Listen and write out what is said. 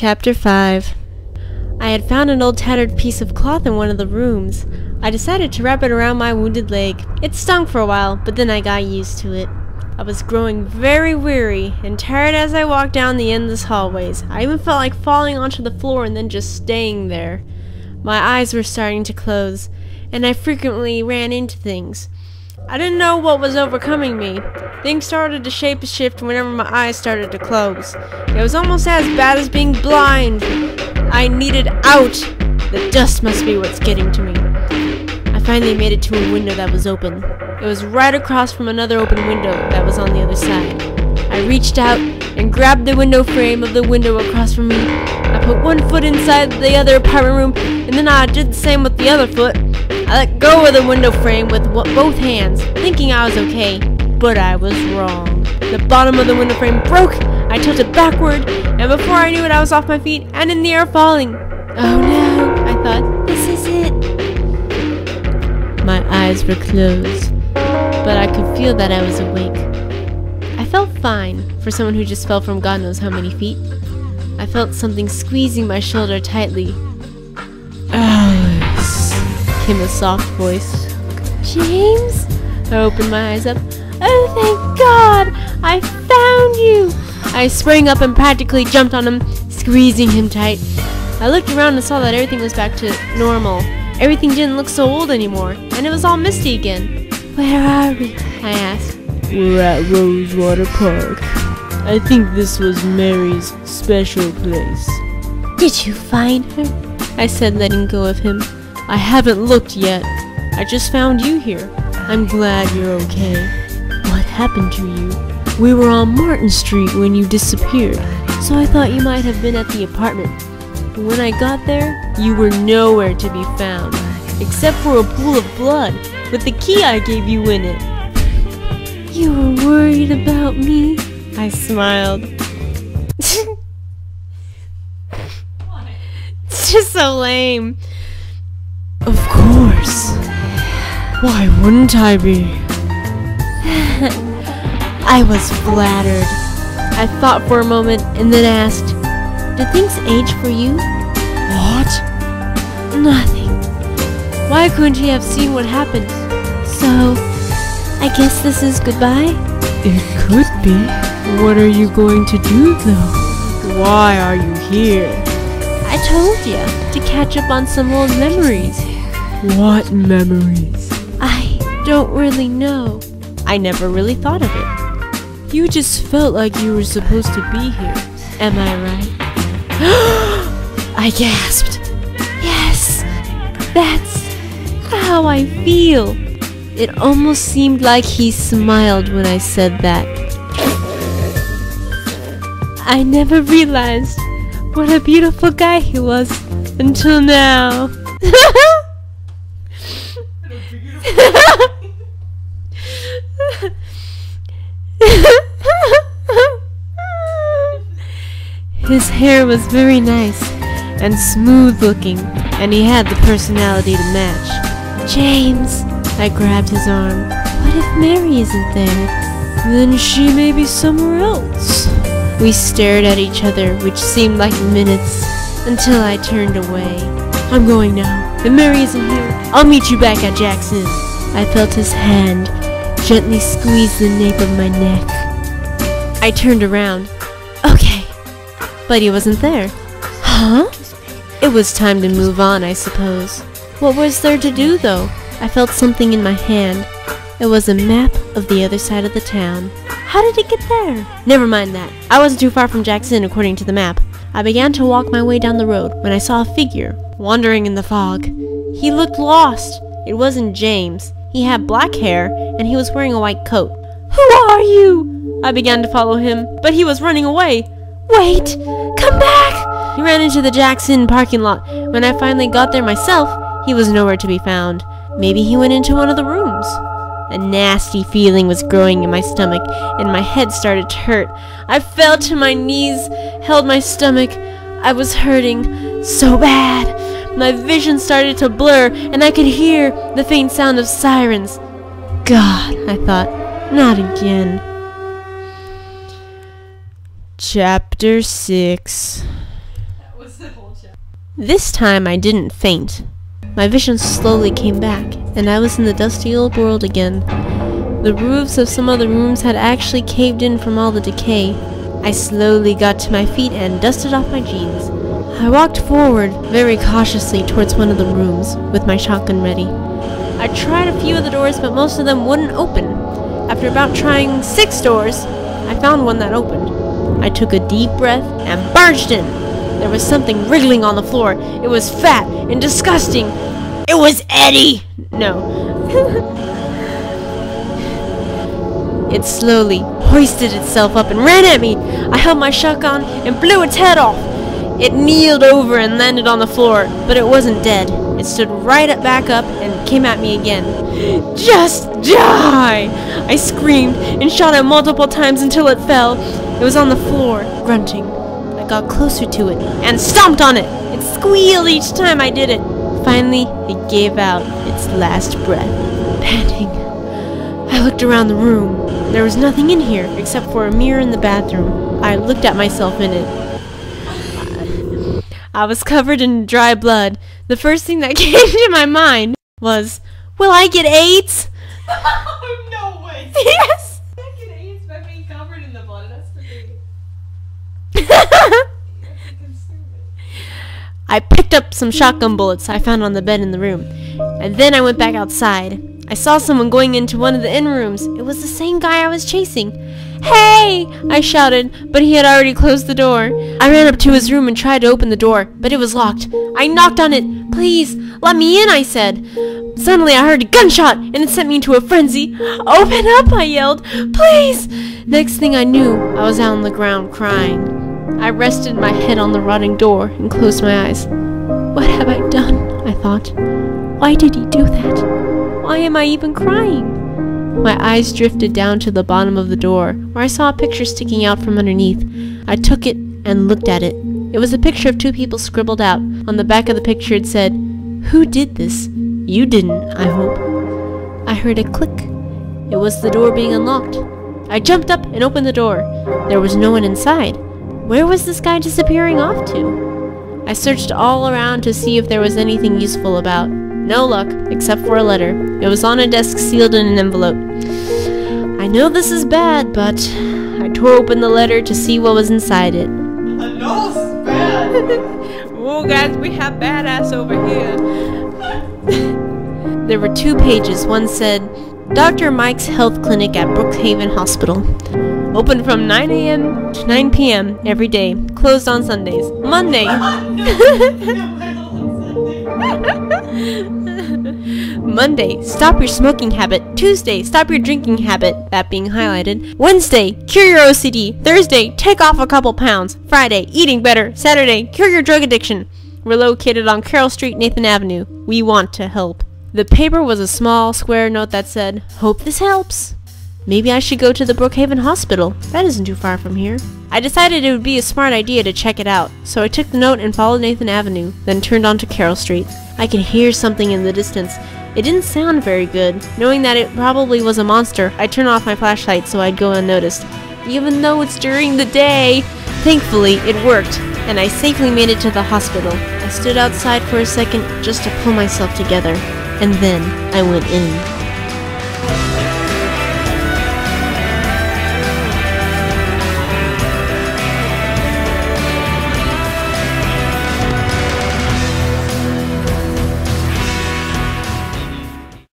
Chapter 5. I had found an old tattered piece of cloth in one of the rooms. I decided to wrap it around my wounded leg. It stung for a while, but then I got used to it. I was growing very weary and tired as I walked down the endless hallways. I even felt like falling onto the floor and then just staying there. My eyes were starting to close, and I frequently ran into things. I didn't know what was overcoming me. Things started to shape-shift whenever my eyes started to close. It was almost as bad as being blind. I needed out. The dust must be what's getting to me. I finally made it to a window that was open. It was right across from another open window that was on the other side. I reached out and grabbed the window frame of the window across from me. I put one foot inside the other apartment room, and then I did the same with the other foot. I let go of the window frame with both hands, thinking I was okay, but I was wrong. The bottom of the window frame broke. I tilted backward, and before I knew it, I was off my feet and in the air falling. Oh no, I thought, this is it. My eyes were closed, but I could feel that I was awake. I felt fine for someone who just fell from God knows how many feet. I felt something squeezing my shoulder tightly. Alice, came a soft voice. James? I opened my eyes up. Oh, thank God! I found you! I sprang up and practically jumped on him, squeezing him tight. I looked around and saw that everything was back to normal. Everything didn't look so old anymore, and it was all misty again. Where are we? I asked. We're at Rosewater Park. I think this was Mary's special place. Did you find her? I said, letting go of him. I haven't looked yet. I just found you here. I'm glad you're okay. What happened to you? We were on Martin Street when you disappeared, so I thought you might have been at the apartment. But when I got there, you were nowhere to be found, except for a pool of blood with the key I gave you in it. You were worried about me? I smiled. It's just so lame. Of course. Why wouldn't I be? I was flattered. I thought for a moment and then asked, do things age for you? What? Nothing. Why couldn't he have seen what happened? So, I guess this is goodbye? It could be. What are you going to do though? Why are you here? I told you, to catch up on some old memories. What memories? I don't really know. I never really thought of it. You just felt like you were supposed to be here. Am I right? I gasped. Yes, that's how I feel. It almost seemed like he smiled when I said that. I never realized what a beautiful guy he was until now. His hair was very nice and smooth looking, and he had the personality to match. James! I grabbed his arm. What if Mary isn't there? Then she may be somewhere else. We stared at each other, which seemed like minutes, until I turned away. I'm going now. If Mary isn't here, I'll meet you back at Jackson. I felt his hand gently squeeze the nape of my neck. I turned around. Okay. But he wasn't there. Huh? It was time to move on, I suppose. What was there to do, though? I felt something in my hand. It was a map of the other side of the town. How did it get there? Never mind that. I wasn't too far from Jackson according to the map. I began to walk my way down the road when I saw a figure wandering in the fog. He looked lost. It wasn't James. He had black hair and he was wearing a white coat. Who are you? I began to follow him, but he was running away. Wait! Come back! He ran into the Jackson parking lot. When I finally got there myself, he was nowhere to be found. Maybe he went into one of the rooms. A nasty feeling was growing in my stomach, and my head started to hurt. I fell to my knees, held my stomach. I was hurting so bad. My vision started to blur, and I could hear the faint sound of sirens. God, I thought, not again. Chapter 6. This time I didn't faint. My vision slowly came back, and I was in the dusty old world again. The roofs of some of the rooms had actually caved in from all the decay. I slowly got to my feet and dusted off my jeans. I walked forward very cautiously towards one of the rooms, with my shotgun ready. I tried a few of the doors, but most of them wouldn't open. After about trying 6 doors, I found one that opened. I took a deep breath and barged in. There was something wriggling on the floor. It was fat and disgusting. It was Eddie! No. It slowly hoisted itself up and ran at me. I held my shotgun and blew its head off. It kneeled over and landed on the floor, but it wasn't dead. It stood right back up and came at me again. Just die! I screamed and shot it multiple times until it fell. It was on the floor, grunting. I got closer to it and stomped on it. It squealed each time I did it. Finally, it gave out its last breath, panting. I looked around the room. There was nothing in here except for a mirror in the bathroom. I looked at myself in it. I was covered in dry blood. The first thing that came to my mind was, will I get AIDS? Oh, no way! Yes! I get AIDS by being covered in the blood. That's pretty. I picked up some shotgun bullets I found on the bed in the room, and then I went back outside. I saw someone going into one of the inn rooms. It was the same guy I was chasing. Hey! I shouted, but he had already closed the door. I ran up to his room and tried to open the door, but it was locked. I knocked on it. Please, let me in, I said. Suddenly I heard a gunshot, and it sent me into a frenzy. Open up, I yelled. Please! Next thing I knew, I was out on the ground crying. I rested my head on the rotting door and closed my eyes. What have I done? I thought. Why did he do that? Why am I even crying? My eyes drifted down to the bottom of the door, where I saw a picture sticking out from underneath. I took it and looked at it. It was a picture of 2 people scribbled out. On the back of the picture it said, "Who did this? You didn't, I hope." I heard a click. It was the door being unlocked. I jumped up and opened the door. There was no one inside. Where was this guy disappearing off to? I searched all around to see if there was anything useful about. No luck, except for a letter. It was on a desk sealed in an envelope. I know this is bad, but I tore open the letter to see what was inside it. I know this is bad! Whoa guys, we have badass over here. There were 2 pages. One said, Dr. Mike's Health Clinic at Brookhaven Hospital. Open from 9 a.m. to 9 p.m. every day. Closed on Sundays. Monday. Monday, stop your smoking habit. Tuesday, stop your drinking habit. That being highlighted. Wednesday, cure your OCD. Thursday, take off a couple pounds. Friday, eating better. Saturday, cure your drug addiction. We're located on Carroll Street, Nathan Avenue. We want to help. The paper was a small square note that said, hope this helps. Maybe I should go to the Brookhaven Hospital. That isn't too far from here. I decided it would be a smart idea to check it out, so I took the note and followed Nathan Avenue, then turned onto Carroll Street. I could hear something in the distance. It didn't sound very good. Knowing that it probably was a monster, I turned off my flashlight so I'd go unnoticed. Even though it's during the day! Thankfully, it worked, and I safely made it to the hospital. I stood outside for a second just to pull myself together, and then I went in.